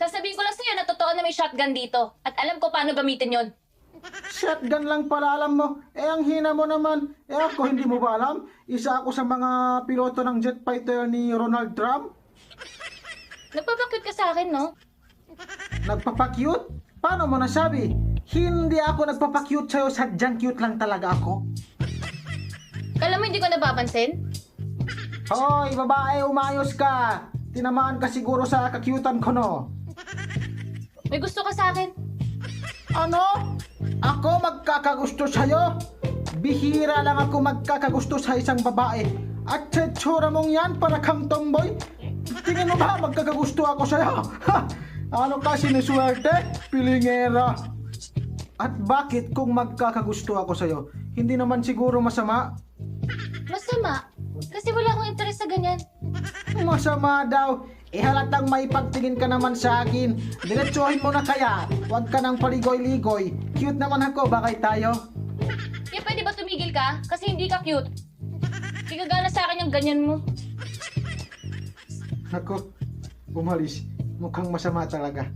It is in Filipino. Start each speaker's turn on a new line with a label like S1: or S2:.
S1: Sasabihin ko lang sa'yo na totoo na may shotgun dito. At alam ko paano gamitin yon.
S2: Shotgun lang pala alam mo. Ang hina mo naman. Ako hindi mo ba alam? Isa ako sa mga piloto ng jet fighter ni Ronald Trump.
S1: Nagpapakit ka sa akin, no?
S2: Nagpapakyut? Paano mo nasabi? Hindi ako nagpapakyut sa'yo. Sadyang cute lang talaga ako.
S1: Kala mo hindi ko napapansin?
S2: Hoy, babae, umayos ka. Tinamaan ka siguro sa kakyutan ko, no?
S1: May gusto ka sa akin?
S2: Ano? Ako magkakagusto sa'yo? Bihira lang ako magkakagusto sa isang babae. At sa tsura mong yan, para kang tomboy. Tingin mo ba magkakagusto ako sa'yo? Ha! Ano ka siniswerte? Pilingera. At bakit kung magkakagusto ako sa'yo? Hindi naman siguro masama?
S1: Masama. Kasi wala akong interes sa ganyan.
S2: Masama daw. Halatang may pagtingin ka naman sa akin. Diretsuhin mo na kaya. Huwag ka nang paligoy-ligoy. Cute naman ako, bakit tayo?
S1: Kaya pwede ba tumigil ka? Kasi hindi ka cute. Hindi ka gana sa akin yung ganyan mo.
S2: Ako, umalis. Mukhang masama talaga.